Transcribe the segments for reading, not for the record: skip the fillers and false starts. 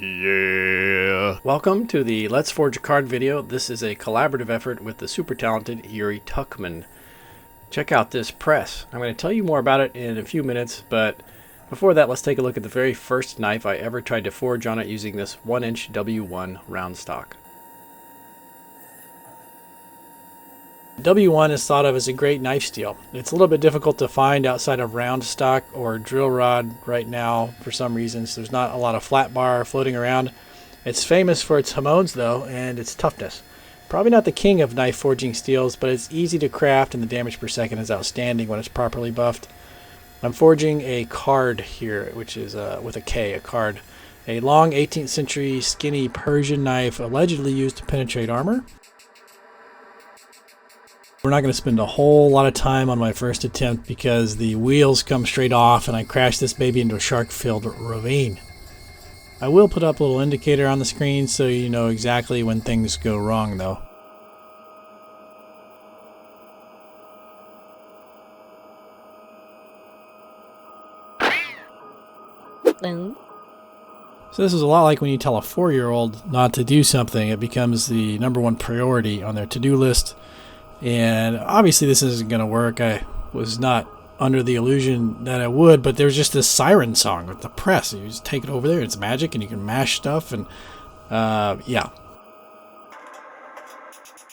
Yeah. Welcome to the Let's Forge a Card video. This is a collaborative effort with the super talented Uri Tuchman. Check out this press. I'm going to tell you more about it in a few minutes, but before that, let's take a look at the very first knife I ever tried to forge on it using this 1-inch W1 round stock. W1 is thought of as a great knife steel. It's a little bit difficult to find outside of round stock or drill rod right now for some reasons. There's not a lot of flat bar floating around. It's famous for its hamones though and its toughness. Probably not the king of knife forging steels, but it's easy to craft and the damage per second is outstanding when it's properly buffed. I'm forging a Khard here, which is with a K, a Khard. A long 18th century skinny Persian knife allegedly used to penetrate armor. We're not going to spend a whole lot of time on my first attempt because the wheels come straight off and I crashed this baby into a shark-filled ravine. I will put up a little indicator on the screen so you know exactly when things go wrong though. So this is a lot like when you tell a 4-year-old not to do something. It becomes the #1 priority on their to-do list. And obviously this isn't going to work. I was not under the illusion that it would, but there's just this siren song with the press. You just take it over there, it's magic, and you can mash stuff, and yeah.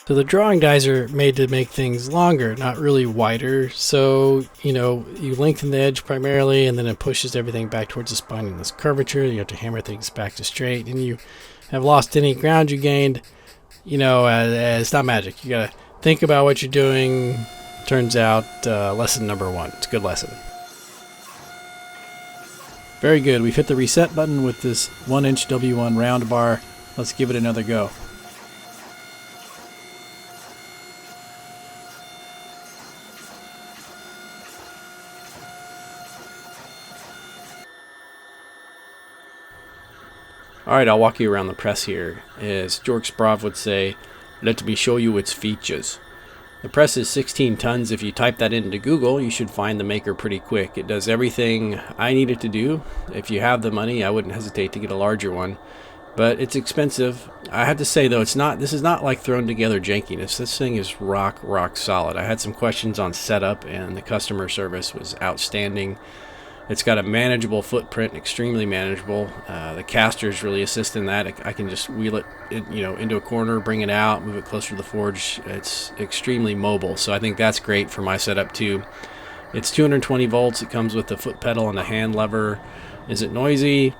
So the drawing dies are made to make things longer, not really wider. So, you know, you lengthen the edge primarily, and then it pushes everything back towards the spine in this curvature. You have to hammer things back to straight, and you have lost any ground you gained. You know, it's not magic. You gotta think about what you're doing. Turns out, lesson #1. It's a good lesson. Very good. We've hit the reset button with this 1-inch W1 round bar. Let's give it another go. Alright, I'll walk you around the press here. As George Sprav would say, let me show you its features. The press is 16 tons. If you type that into Google, you should find the maker pretty quick. It does everything I need it to do. If you have the money, I wouldn't hesitate to get a larger one. But it's expensive. I have to say though, this is not like thrown together jankiness. This thing is rock solid. I had some questions on setup and the customer service was outstanding. It's got a manageable footprint, extremely manageable. The casters really assist in that. I can just wheel it, into a corner, bring it out, move it closer to the forge. It's extremely mobile, so I think that's great for my setup too. It's 220 volts. It comes with the foot pedal and the hand lever. Is it noisy?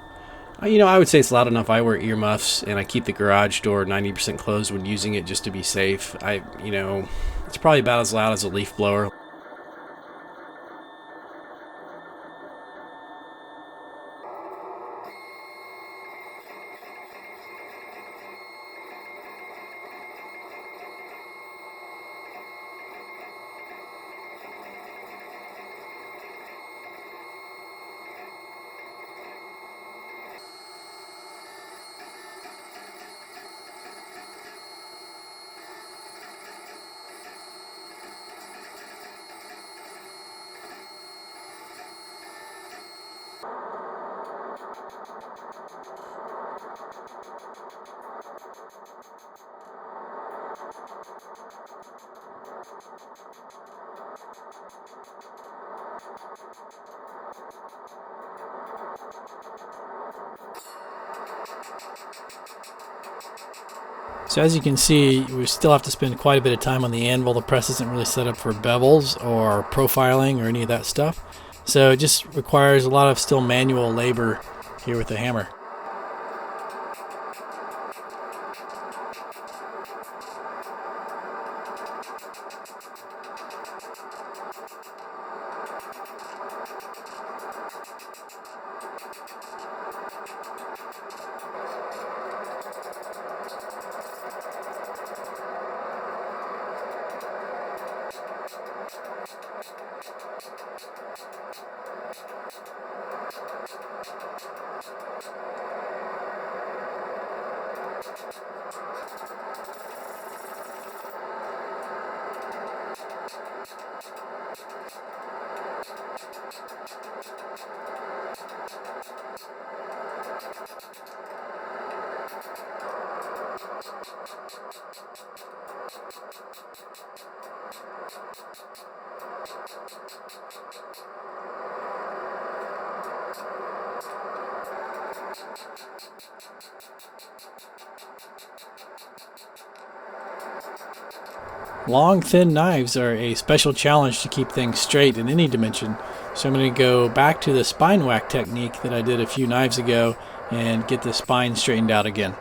I would say it's loud enough. I wear earmuffs and I keep the garage door 90% closed when using it just to be safe. It's probably about as loud as a leaf blower. So as you can see, we still have to spend quite a bit of time on the anvil. The press isn't really set up for bevels or profiling or any of that stuff. So it just requires a lot of still manual labor here with the hammer. Long, thin knives are a special challenge to keep things straight in any dimension. So I'm going to go back to the spine whack technique that I did a few knives ago and get the spine straightened out again.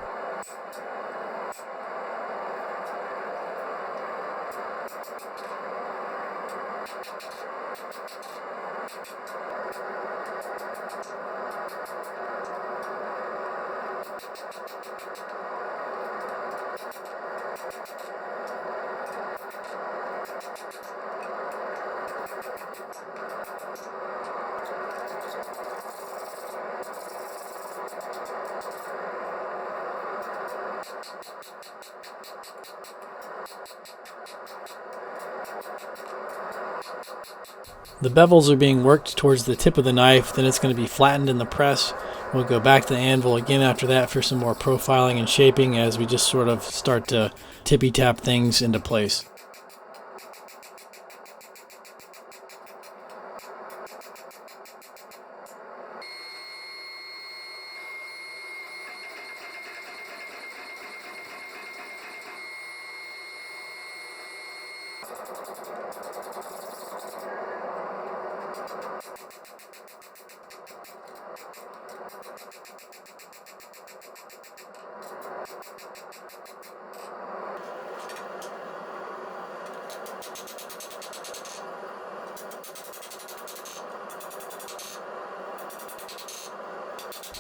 The bevels are being worked towards the tip of the knife, then it's going to be flattened in the press. We'll go back to the anvil again after that for some more profiling and shaping as we just sort of start to tippy-tap things into place.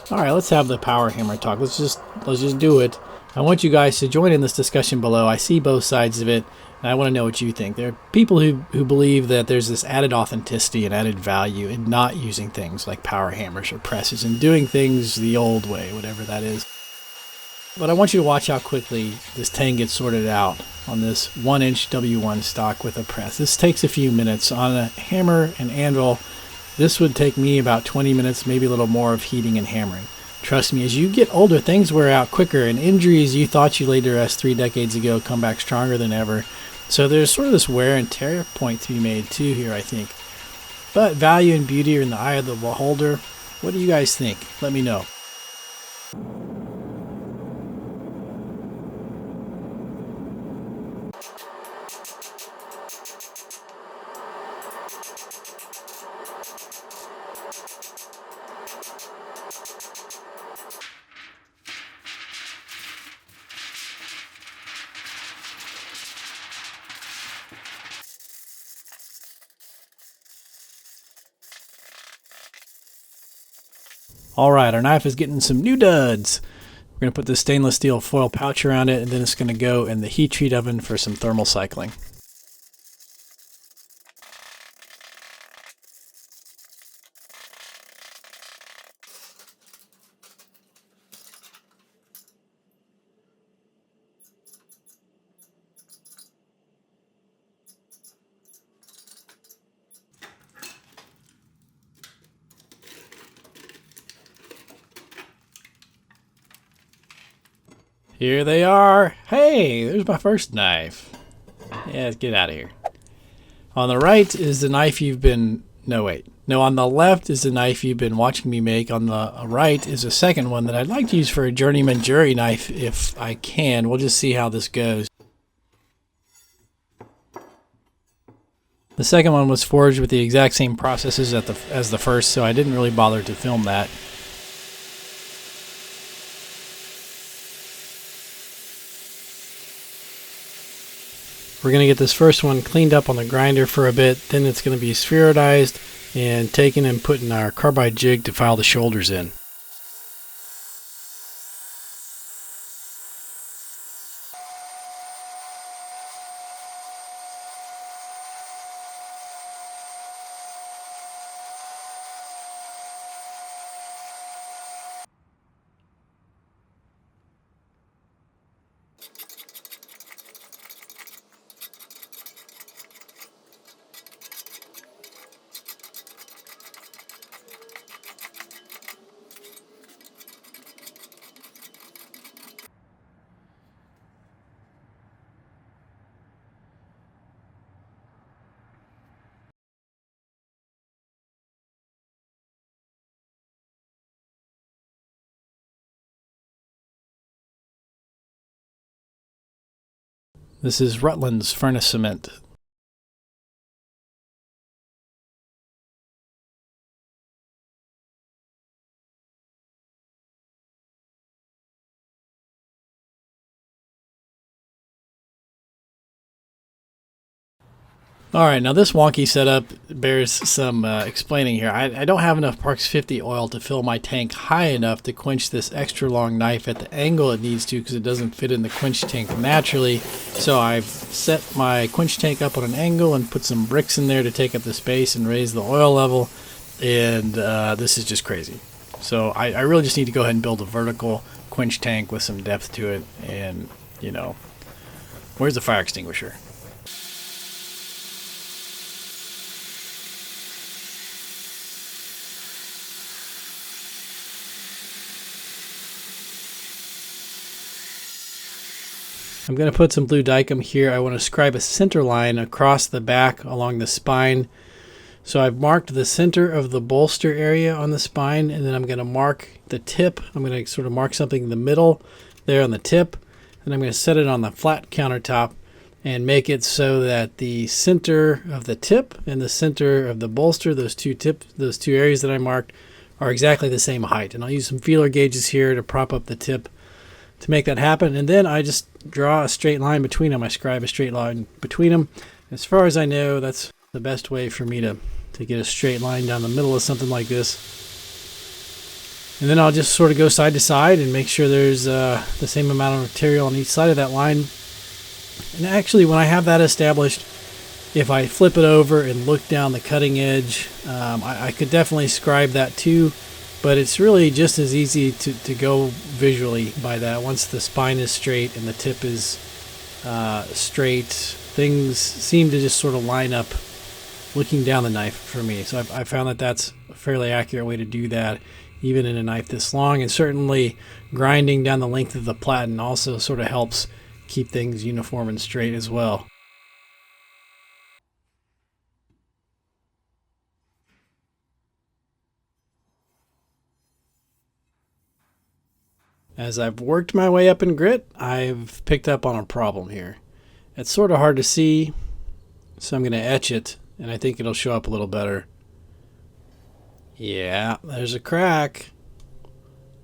All right, let's have the power hammer talk. Let's just do it. I want you guys to join in this discussion below. I see both sides of it, and I want to know what you think. There are people who believe that there's this added authenticity and added value in not using things like power hammers or presses and doing things the old way, whatever that is. But I want you to watch how quickly this tang gets sorted out on this 1-inch W1 stock with a press. This takes a few minutes. On a hammer and anvil, this would take me about 20 minutes, maybe a little more of heating and hammering. Trust me, as you get older, things wear out quicker, and injuries you thought you laid to rest 3 decades ago come back stronger than ever. So there's sort of this wear and tear point to be made too here, I think. But value and beauty are in the eye of the beholder. What do you guys think? Let me know. All right, our knife is getting some new duds. We're going to put this stainless steel foil pouch around it, and then it's going to go in the heat treat oven for some thermal cycling. Here they are. Hey, there's my first knife. Yeah, let's get out of here. On the right is the knife you've been... No, wait. No, on the left is the knife you've been watching me make. On the right is a second one that I'd like to use for a journeyman jury knife if I can. We'll just see how this goes. The second one was forged with the exact same processes as the first, so I didn't really bother to film that. We're going to get this first one cleaned up on the grinder for a bit, then it's going to be spheroidized and taken and put in our carbide jig to file the shoulders in. This is Rutland's furnace cement. Alright, now this wonky setup bears some explaining here. I don't have enough Parks 50 oil to fill my tank high enough to quench this extra long knife at the angle it needs to, because it doesn't fit in the quench tank naturally. So I've set my quench tank up on an angle and put some bricks in there to take up the space and raise the oil level, and this is just crazy. So I really just need to go ahead and build a vertical quench tank with some depth to it, and, you know, where's the fire extinguisher? I'm going to put some blue dicum here. I want to scribe a center line across the back along the spine. So I've marked the center of the bolster area on the spine, and then I'm going to mark the tip. I'm going to sort of mark something in the middle there on the tip, and I'm going to set it on the flat countertop and make it so that the center of the tip and the center of the bolster, those two areas that I marked, are exactly the same height. And I'll use some feeler gauges here to prop up the tip to make that happen, and then I just draw a straight line between them. I scribe a straight line between them. As far as I know, that's the best way for me to get a straight line down the middle of something like this. And then I'll just sort of go side to side and make sure there's the same amount of material on each side of that line. And actually, when I have that established, if I flip it over and look down the cutting edge, I could definitely scribe that too. But it's really just as easy to go visually by that. Once the spine is straight and the tip is straight, things seem to just sort of line up looking down the knife for me. So I found that that's a fairly accurate way to do that, even in a knife this long. And certainly grinding down the length of the platen also sort of helps keep things uniform and straight as well. As I've worked my way up in grit, I've picked up on a problem here. It's sort of hard to see, so I'm going to etch it, and I think it'll show up a little better. Yeah, there's a crack.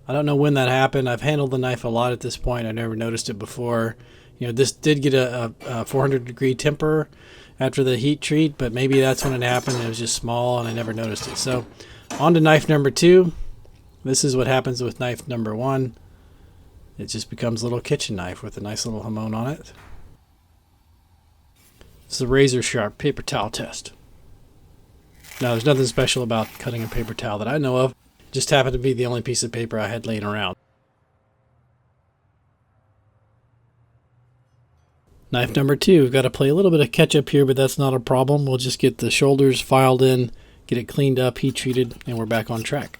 I don't know when that happened. I've handled the knife a lot at this point. I never noticed it before. You know, this did get a 400-degree temper after the heat treat, but maybe that's when it happened. It was just small, and I never noticed it. So, on to knife number 2. This is what happens with knife number 1. It just becomes a little kitchen knife with a nice little hamon on it. It's the razor sharp paper towel test. Now, there's nothing special about cutting a paper towel that I know of. It just happened to be the only piece of paper I had laying around. Knife number 2. We've got to play a little bit of catch up here, but that's not a problem. We'll just get the shoulders filed in, get it cleaned up, heat treated, and we're back on track.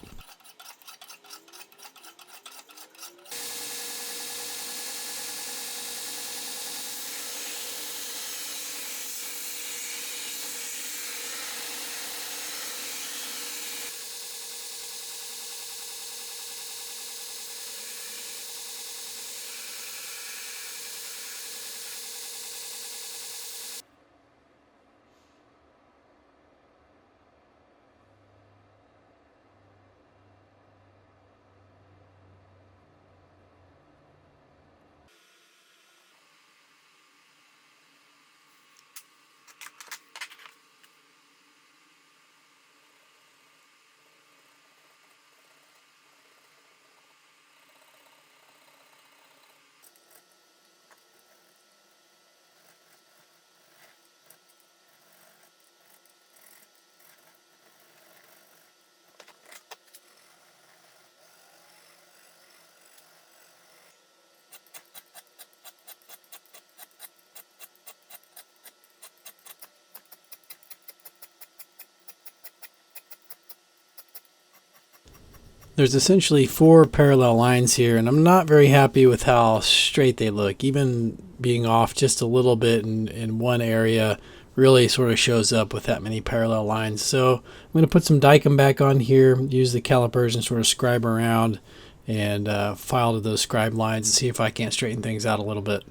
There's essentially 4 parallel lines here, and I'm not very happy with how straight they look. Even being off just a little bit in one area really sort of shows up with that many parallel lines. So I'm going to put some dicum back on here, use the calipers and sort of scribe around and file to those scribe lines and see if I can't straighten things out a little bit.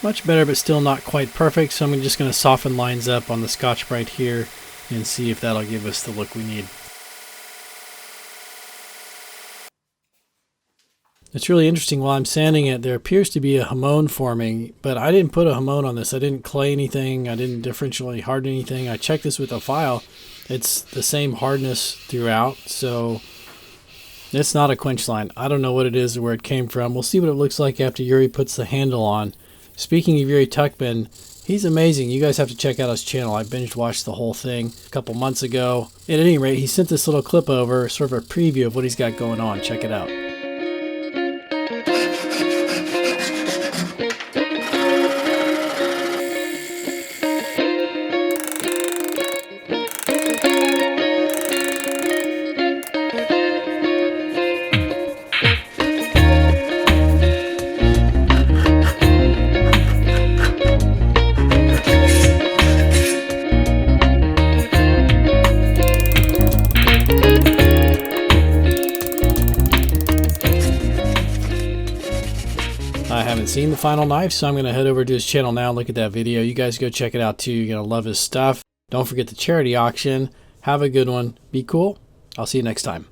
Much better, but still not quite perfect. So I'm just going to soften lines up on the Scotch-Brite here and see if that'll give us the look we need. It's really interesting. While I'm sanding it, there appears to be a hamon forming, but I didn't put a hamon on this. I didn't clay anything. I didn't differentially harden anything. I checked this with a file. It's the same hardness throughout, so it's not a quench line. I don't know what it is or where it came from. We'll see what it looks like after Uri puts the handle on. Speaking of Uri Tuchman, he's amazing. You guys have to check out his channel. I binge watched the whole thing a couple months ago. At any rate, he sent this little clip over, sort of a preview of what he's got going on. Check it out. I haven't seen the final knife, so I'm going to head over to his channel now and look at that video. You guys go check it out too. You're going to love his stuff. Don't forget the charity auction. Have a good one. Be cool. I'll see you next time.